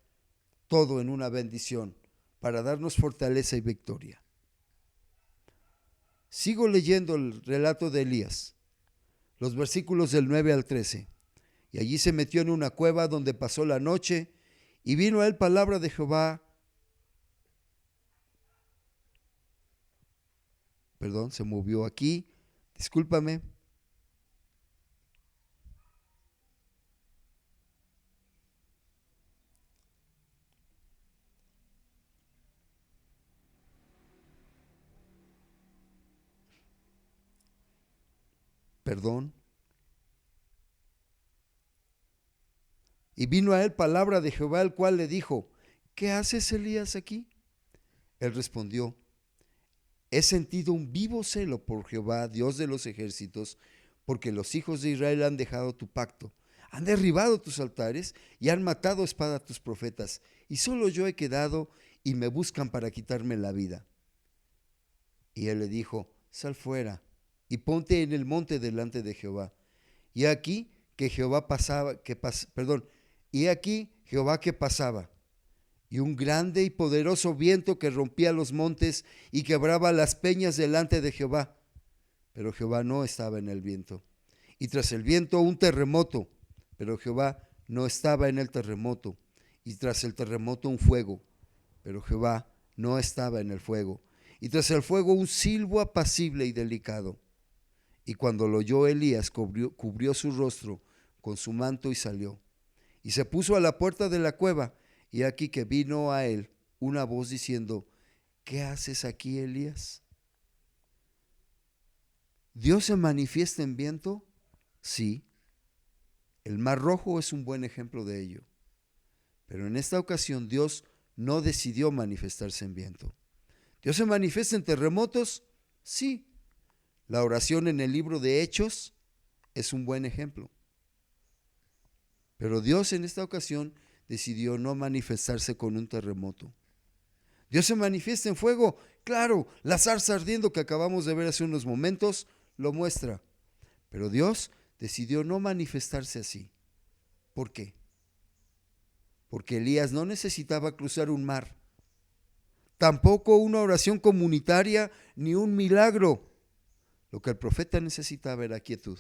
todo en una bendición para darnos fortaleza y victoria. Sigo leyendo el relato de Elías, los versículos del 9 al 13. Y allí se metió en una cueva donde pasó la noche, y vino a él palabra de Jehová. Perdón, se movió aquí, discúlpame. Perdón. Y vino a él palabra de Jehová, el cual le dijo: ¿qué haces, Elías, aquí? Él respondió: he sentido un vivo celo por Jehová, Dios de los ejércitos, porque los hijos de Israel han dejado tu pacto, han derribado tus altares y han matado a espada a tus profetas, y solo yo he quedado y me buscan para quitarme la vida. Y él le dijo: sal fuera y ponte en el monte delante de Jehová. Y aquí que Jehová pasaba, y aquí Jehová que pasaba, y un grande y poderoso viento que rompía los montes y quebraba las peñas delante de Jehová. Pero Jehová no estaba en el viento. Y tras el viento un terremoto, pero Jehová no estaba en el terremoto. Y tras el terremoto un fuego, pero Jehová no estaba en el fuego. Y tras el fuego un silbo apacible y delicado. Y cuando lo oyó Elías, cubrió su rostro con su manto y salió. Y se puso a la puerta de la cueva, y aquí que vino a él una voz diciendo: ¿qué haces aquí, Elías? ¿Dios se manifiesta en viento? Sí. El Mar Rojo es un buen ejemplo de ello. Pero en esta ocasión Dios no decidió manifestarse en viento. ¿Dios se manifiesta en terremotos? Sí. La oración en el libro de Hechos es un buen ejemplo. Pero Dios en esta ocasión decidió no manifestarse con un terremoto. Dios se manifiesta en fuego. Claro, la zarza ardiendo que acabamos de ver hace unos momentos lo muestra. Pero Dios decidió no manifestarse así. ¿Por qué? Porque Elías no necesitaba cruzar un mar, tampoco una oración comunitaria ni un milagro. Lo que el profeta necesitaba era quietud,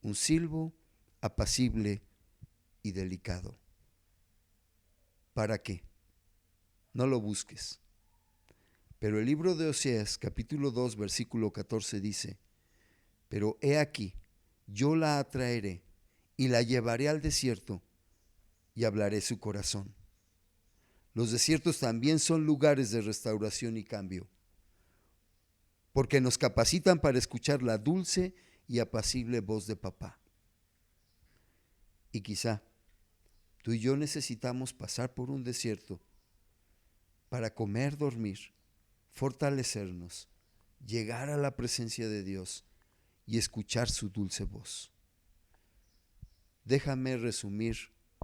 un silbo apacible y delicado. ¿Para qué? No lo busques. Pero el libro de Oseas, capítulo 2, versículo 14 dice: pero he aquí, yo la atraeré y la llevaré al desierto y hablaré su corazón. Los desiertos también son lugares de restauración y cambio, porque nos capacitan para escuchar la dulce y apacible voz de papá. Y quizá tú y yo necesitamos pasar por un desierto para comer, dormir, fortalecernos, llegar a la presencia de Dios y escuchar su dulce voz. Déjame resumir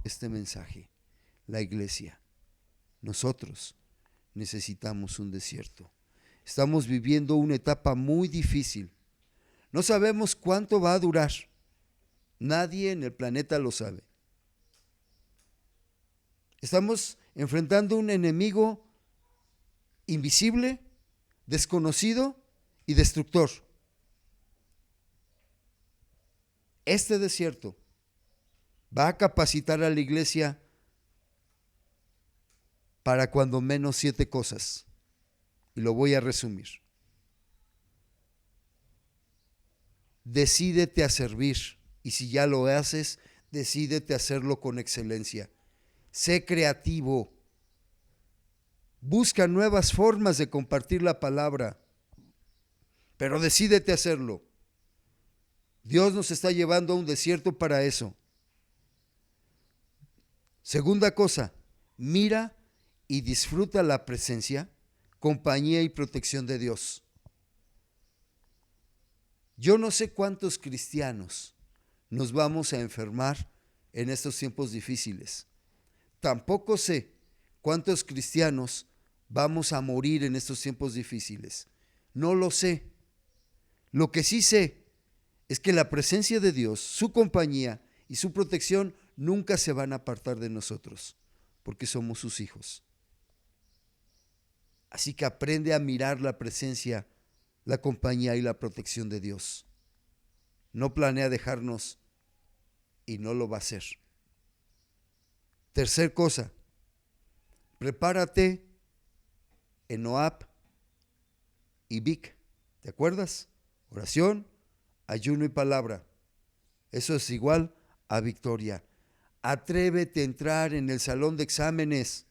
este mensaje. La iglesia, nosotros necesitamos un desierto. Estamos viviendo una etapa muy difícil. No sabemos cuánto va a durar. Nadie en el planeta lo sabe. Estamos enfrentando un enemigo invisible, desconocido y destructor. Este desierto va a capacitar a la iglesia para cuando menos 7 cosas. Y lo voy a resumir. Decídete a servir. Y si ya lo haces, decídete a hacerlo con excelencia. Sé creativo. Busca nuevas formas de compartir la palabra. Pero decídete a hacerlo. Dios nos está llevando a un desierto para eso. Segunda cosa, mira y disfruta la presencia, compañía y protección de Dios. Yo no sé cuántos cristianos nos vamos a enfermar en estos tiempos difíciles. Tampoco sé cuántos cristianos vamos a morir en estos tiempos difíciles. No lo sé. Lo que sí sé es que la presencia de Dios, su compañía y su protección nunca se van a apartar de nosotros, porque somos sus hijos. Así que aprende a mirar la presencia, la compañía y la protección de Dios. No planea dejarnos y no lo va a hacer. Tercer cosa, prepárate en Noab y Vic. ¿Te acuerdas? Oración, ayuno y palabra. Eso es igual a victoria. Atrévete a entrar en el salón de exámenes.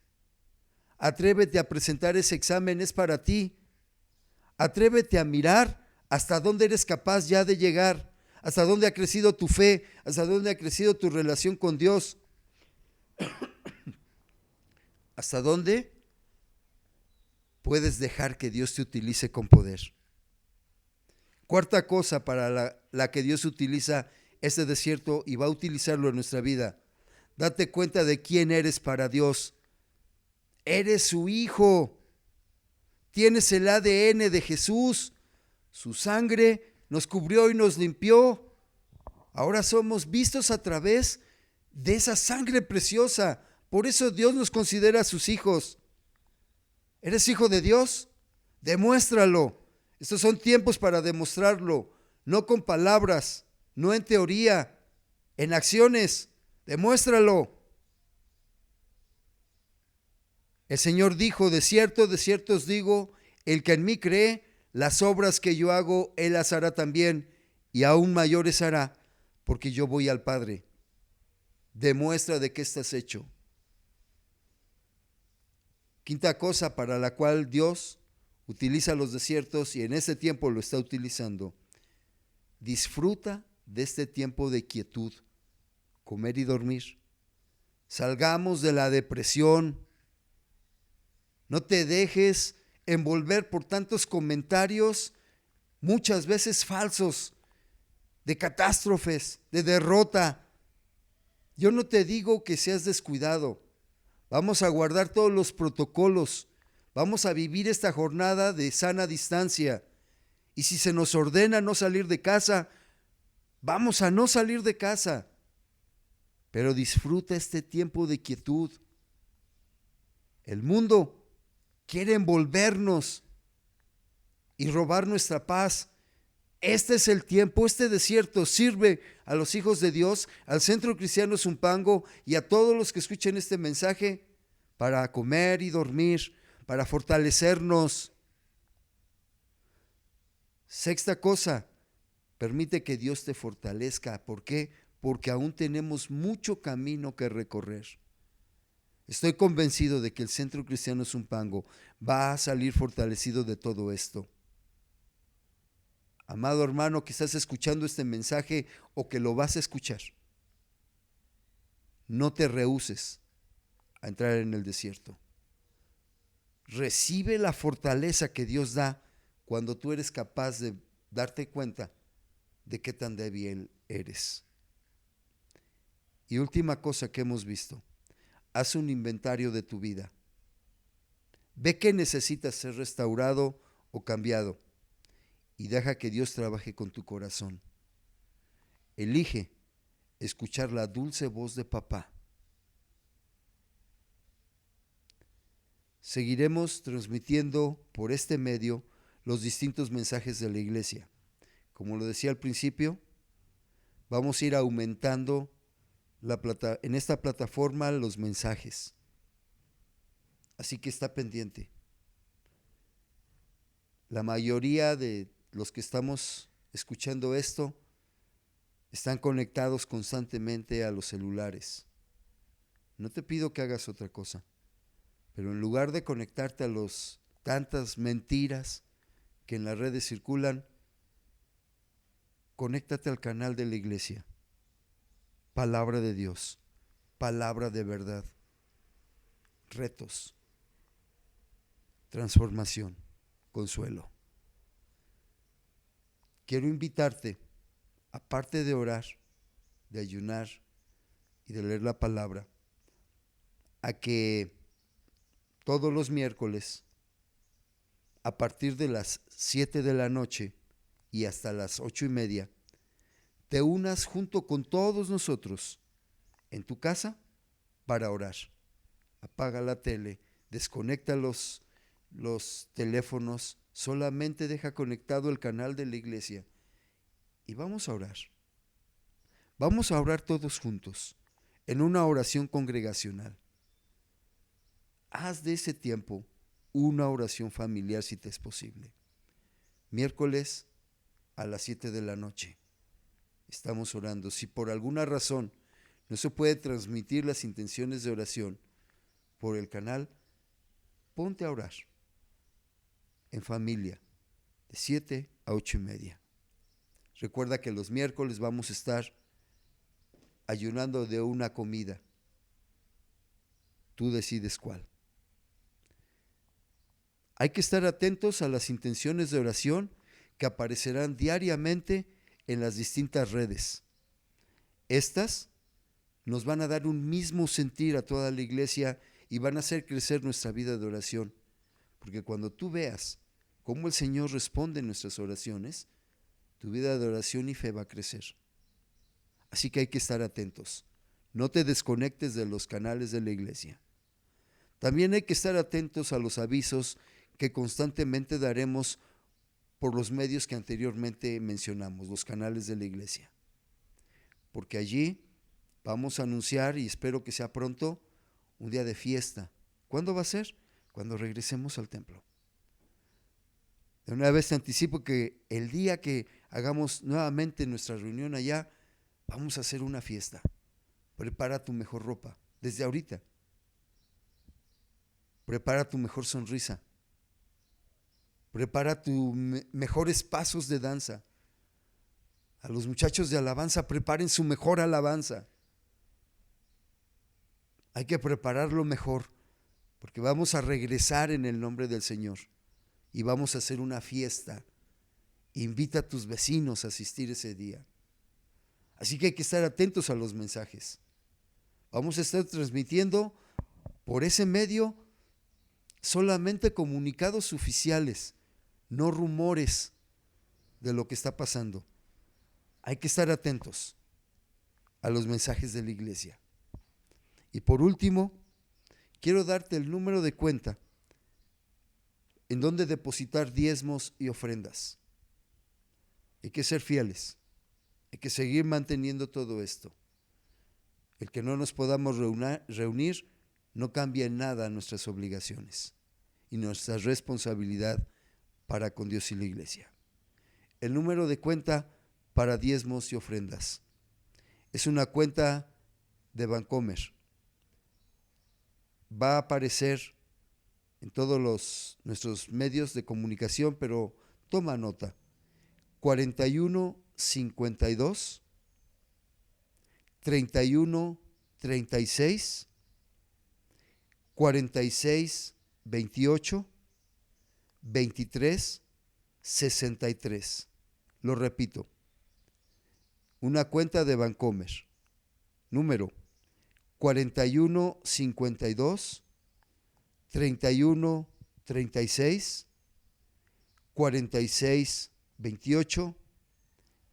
Atrévete a presentar ese examen, es para ti. Atrévete a mirar hasta dónde eres capaz ya de llegar, hasta dónde ha crecido tu fe, hasta dónde ha crecido tu relación con Dios. Hasta dónde puedes dejar que Dios te utilice con poder. Cuarta cosa para la que Dios utiliza este desierto y va a utilizarlo en nuestra vida. Date cuenta de quién eres para Dios. Eres su hijo. Tienes el ADN de Jesús. Su sangre nos cubrió y nos limpió. Ahora somos vistos a través de esa sangre preciosa. Por eso Dios nos considera sus hijos. ¿Eres hijo de Dios? Demuéstralo. Estos son tiempos para demostrarlo, no con palabras, no en teoría, en acciones. Demuéstralo. El Señor dijo: de cierto os digo, el que en mí cree, las obras que yo hago, él las hará también, y aún mayores hará, porque yo voy al Padre. Demuestra de qué estás hecho. Quinta cosa para la cual Dios utiliza los desiertos y en este tiempo lo está utilizando. Disfruta de este tiempo de quietud, comer y dormir. Salgamos de la depresión. No te dejes envolver por tantos comentarios, muchas veces falsos, de catástrofes, de derrota. Yo no te digo que seas descuidado. Vamos a guardar todos los protocolos. Vamos a vivir esta jornada de sana distancia. Y si se nos ordena no salir de casa, vamos a no salir de casa. Pero disfruta este tiempo de quietud. El mundo quiere envolvernos y robar nuestra paz. Este es el tiempo, este desierto sirve a los hijos de Dios, al Centro Cristiano Zumpango y a todos los que escuchen este mensaje para comer y dormir, para fortalecernos. Sexta cosa, permite que Dios te fortalezca. ¿Por qué? Porque aún tenemos mucho camino que recorrer. Estoy convencido de que el Centro Cristiano Zumpango va a salir fortalecido de todo esto. Amado hermano que estás escuchando este mensaje o que lo vas a escuchar, no te rehúses a entrar en el desierto. Recibe la fortaleza que Dios da cuando tú eres capaz de darte cuenta de qué tan débil eres. Y última cosa que hemos visto, haz un inventario de tu vida. Ve qué necesitas ser restaurado o cambiado y deja que Dios trabaje con tu corazón. Elige escuchar la dulce voz de papá. Seguiremos transmitiendo por este medio los distintos mensajes de la iglesia. Como lo decía al principio, vamos a ir aumentando en esta plataforma los mensajes. Así que está pendiente. La mayoría de los que estamos escuchando esto están conectados constantemente a los celulares. No te pido que hagas otra cosa, pero en lugar de conectarte a los tantas mentiras que en las redes circulan, conéctate al canal de la iglesia. Palabra de Dios, palabra de verdad, retos, transformación, consuelo. Quiero invitarte, aparte de orar, de ayunar y de leer la palabra, a que todos los miércoles, a partir de las 7 de la noche y hasta las 8:30, te unas junto con todos nosotros en tu casa para orar. Apaga la tele, desconecta los teléfonos, solamente deja conectado el canal de la iglesia y vamos a orar. Vamos a orar todos juntos en una oración congregacional. Haz de ese tiempo una oración familiar si te es posible. Miércoles a las 7 de la noche. Estamos orando. Si por alguna razón no se puede transmitir las intenciones de oración por el canal, ponte a orar en familia de 7 a 8:30. Recuerda que los miércoles vamos a estar ayunando de una comida. Tú decides cuál. Hay que estar atentos a las intenciones de oración que aparecerán diariamente en las distintas redes. Estas nos van a dar un mismo sentir a toda la iglesia y van a hacer crecer nuestra vida de oración. Porque cuando tú veas cómo el Señor responde en nuestras oraciones, tu vida de oración y fe va a crecer. Así que hay que estar atentos. No te desconectes de los canales de la iglesia. También hay que estar atentos a los avisos que constantemente daremos por los medios que anteriormente mencionamos, los canales de la iglesia. Porque allí vamos a anunciar, y espero que sea pronto, un día de fiesta. ¿Cuándo va a ser? Cuando regresemos al templo. De una vez te anticipo que el día que hagamos nuevamente nuestra reunión allá, vamos a hacer una fiesta. Prepara tu mejor ropa, desde ahorita. Prepara tu mejor sonrisa. Prepara tus mejores pasos de danza. A los muchachos de alabanza, preparen su mejor alabanza. Hay que prepararlo mejor, porque vamos a regresar en el nombre del Señor y vamos a hacer una fiesta. Invita a tus vecinos a asistir ese día. Así que hay que estar atentos a los mensajes. Vamos a estar transmitiendo por ese medio solamente comunicados oficiales, no rumores de lo que está pasando. Hay que estar atentos a los mensajes de la iglesia. Y por último, quiero darte el número de cuenta en donde depositar diezmos y ofrendas. Hay que ser fieles, hay que seguir manteniendo todo esto. El que no nos podamos reunir no cambia en nada nuestras obligaciones y nuestra responsabilidad para con Dios y la iglesia. El número de cuenta para diezmos y ofrendas es una cuenta de Bancomer. Va a aparecer en todos nuestros medios de comunicación, pero toma nota: 4152 3136 4628 2363. Lo repito, una cuenta de Bancomer, número 4152 3136 4628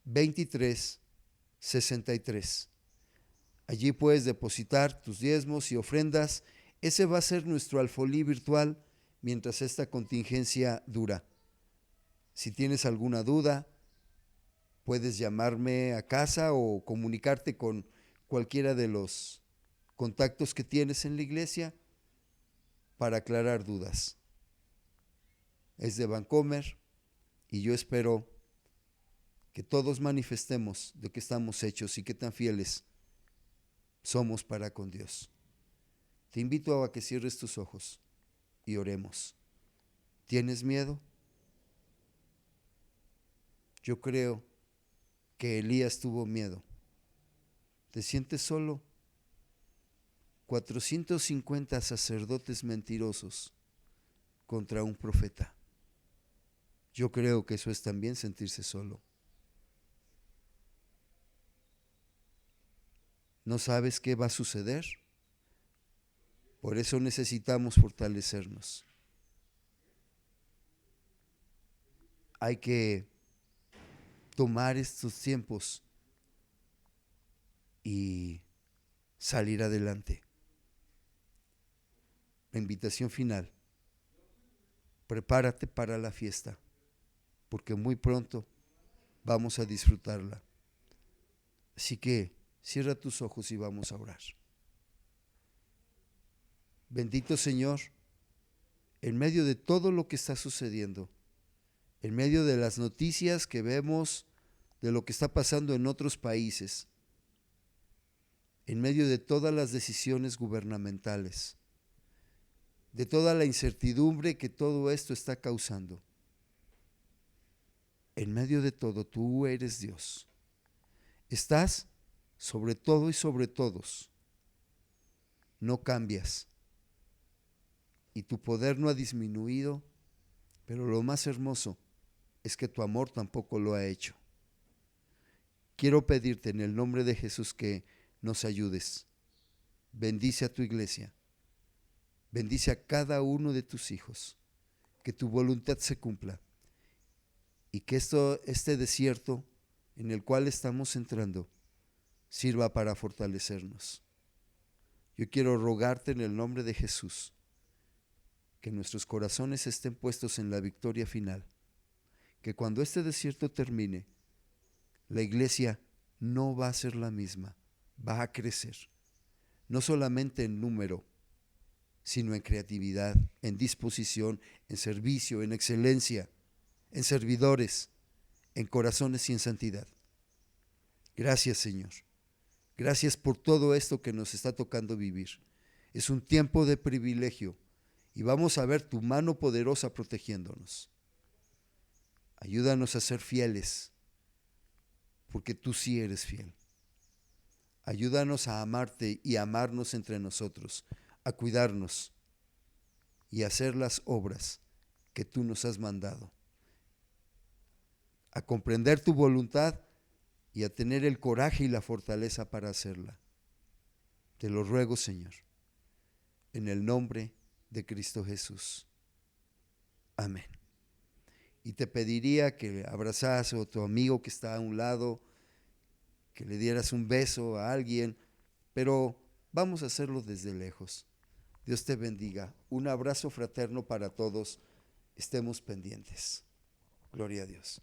2363. Allí puedes depositar tus diezmos y ofrendas. Ese va a ser nuestro alfolí virtual mientras esta contingencia dura. Si tienes alguna duda, puedes llamarme a casa o comunicarte con cualquiera de los contactos que tienes en la iglesia para aclarar dudas. Es de Bancomer y yo espero que todos manifestemos de qué estamos hechos y qué tan fieles somos para con Dios. Te invito a que cierres tus ojos y oremos. ¿Tienes miedo? Yo creo que Elías tuvo miedo. ¿Te sientes solo? 450 sacerdotes mentirosos contra un profeta. Yo creo que eso es también sentirse solo. ¿No sabes qué va a suceder? Por eso necesitamos fortalecernos. Hay que tomar estos tiempos y salir adelante. La invitación final: prepárate para la fiesta, porque muy pronto vamos a disfrutarla. Así que cierra tus ojos y vamos a orar. Bendito Señor, en medio de todo lo que está sucediendo, en medio de las noticias que vemos de lo que está pasando en otros países, en medio de todas las decisiones gubernamentales, de toda la incertidumbre que todo esto está causando, en medio de todo, tú eres Dios. Estás sobre todo y sobre todos. No cambias. Y tu poder no ha disminuido, pero lo más hermoso es que tu amor tampoco lo ha hecho. Quiero pedirte en el nombre de Jesús que nos ayudes. Bendice a tu iglesia. Bendice a cada uno de tus hijos. Que tu voluntad se cumpla. Y que este desierto en el cual estamos entrando sirva para fortalecernos. Yo quiero rogarte en el nombre de Jesús que nuestros corazones estén puestos en la victoria final, que cuando este desierto termine, la iglesia no va a ser la misma, va a crecer, no solamente en número, sino en creatividad, en disposición, en servicio, en excelencia, en servidores, en corazones y en santidad. Gracias, Señor. Gracias por todo esto que nos está tocando vivir. Es un tiempo de privilegio y vamos a ver tu mano poderosa protegiéndonos. Ayúdanos a ser fieles, porque tú sí eres fiel. Ayúdanos a amarte y a amarnos entre nosotros, a cuidarnos y a hacer las obras que tú nos has mandado, a comprender tu voluntad y a tener el coraje y la fortaleza para hacerla. Te lo ruego, Señor, en el nombre de Cristo Jesús. Amén. Y te pediría que abrazas a tu amigo que está a un lado, que le dieras un beso a alguien, pero vamos a hacerlo desde lejos. Dios te bendiga. Un abrazo fraterno para todos. Estemos pendientes. Gloria a Dios.